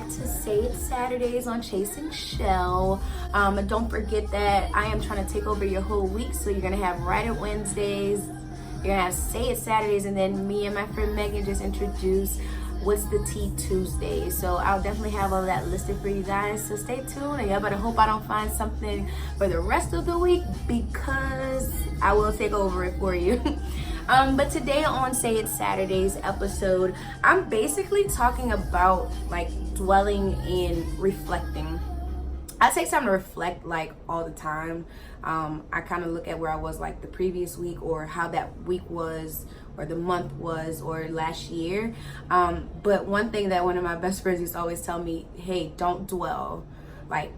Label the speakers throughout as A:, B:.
A: back to Say It Saturdays on Chasing Shell. Don't forget that I am trying to take over your whole week, so you're gonna have Write It Wednesdays, you're gonna have Say It Saturdays, and then me and my friend Megan just introduce What's the Tea Tuesday. So I'll definitely have all that listed for you guys, so stay tuned, and y'all better hope I don't find something for the rest of the week, because I will take over it for you. But today on Say It Saturdays episode, I'm basically talking about like dwelling and reflecting. I take time to reflect like all the time. I kind of look at where I was like the previous week, or how that week was, or the month was, or last year. But one thing that one of my best friends used to always tell me, hey, don't dwell. Like,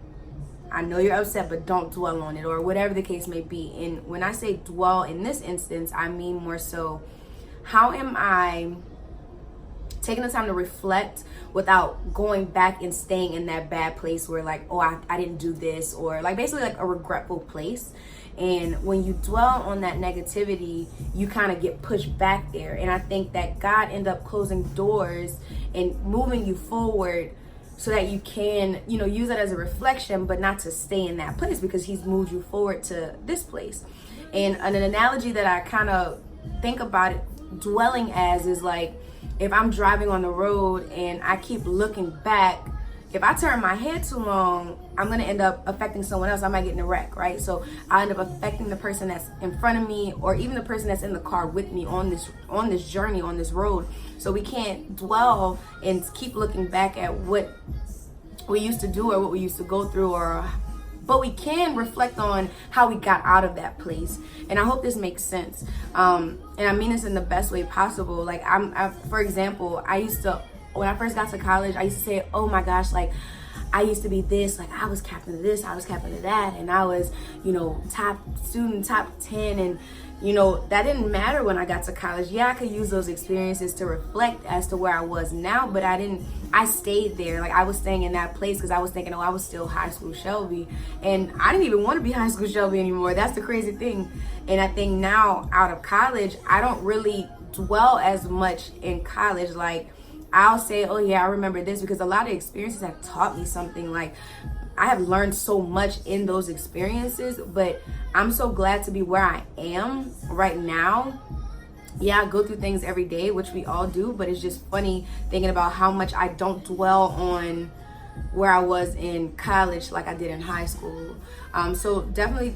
A: I know you're upset, but don't dwell on it, or whatever the case may be. And when I say dwell in this instance, I mean more so, how am I taking the time to reflect without going back and staying in that bad place where like, oh, I didn't do this, or like basically like a regretful place. And when you dwell on that negativity, you kind of get pushed back there. And I think that God ended up closing doors and moving you forward so that you can, use it as a reflection, but not to stay in that place, because he's moved you forward to this place. And an analogy that I kind of think about it, dwelling as, is like, if I'm driving on the road and I keep looking back, if I turn my head too long, I'm going to end up affecting someone else. I might get in a wreck, right? So I end up affecting the person that's in front of me, or even the person that's in the car with me on this journey, on this road. So we can't dwell and keep looking back at what we used to do or what we used to go through, but we can reflect on how we got out of that place. And I hope this makes sense. And I mean this in the best way possible. Like, for example, when I first got to college, I used to say, oh my gosh, like, I used to be this, like, I was captain of this, I was captain of that, and I was, top student, top 10, and, that didn't matter when I got to college. Yeah, I could use those experiences to reflect as to where I was now, but I stayed there. Like, I was staying in that place because I was thinking, oh, I was still high school Shelby, and I didn't even want to be high school Shelby anymore. That's the crazy thing. And I think now, out of college, I don't really dwell as much in college. Like, I'll say, oh yeah, I remember this, because a lot of experiences have taught me something. Like, I have learned so much in those experiences, but I'm so glad to be where I am right now. Yeah, I go through things every day, which we all do, but it's just funny thinking about how much I don't dwell on where I was in college like I did in high school. So definitely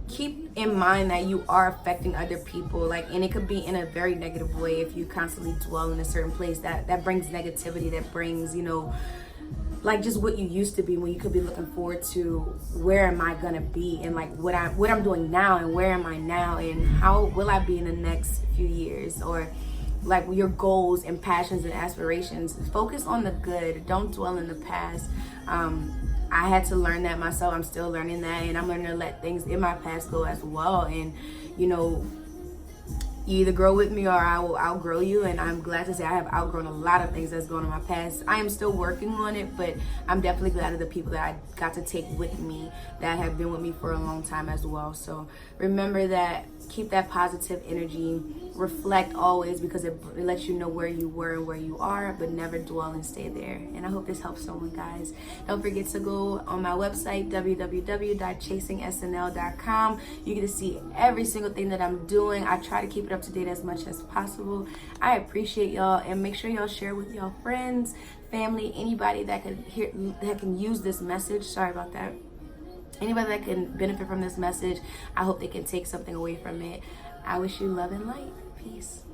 A: keep in mind that you are affecting other people, like, and it could be in a very negative way if you constantly dwell in a certain place that brings negativity, that brings, like, just what you used to be, when you could be looking forward to where am I gonna be, and like what I'm doing now, and where am I now, and how will I be in the next few years, or like your goals and passions and aspirations. Focus on the good, don't dwell in the past. I had to learn that myself. I'm still learning that, and I'm learning to let things in my past go as well. And you either grow with me or I will outgrow you. And I'm glad to say I have outgrown a lot of things that's going on in my past. I am still working on it, but I'm definitely glad of the people that I got to take with me, that have been with me for a long time as well. So remember that, keep that positive energy, reflect always, because it lets you know where you were and where you are, but never dwell and stay there. And I hope this helps someone, guys. Don't forget to go on my website, www.chasingsnl.com. You get to see every single thing that I'm doing. I try to keep it up to date as much as possible. I appreciate y'all, and make sure y'all share with y'all friends, family, anybody that can use this message. Sorry about that. Anybody that can benefit from this message, I hope they can take something away from it. I wish you love and light. Peace.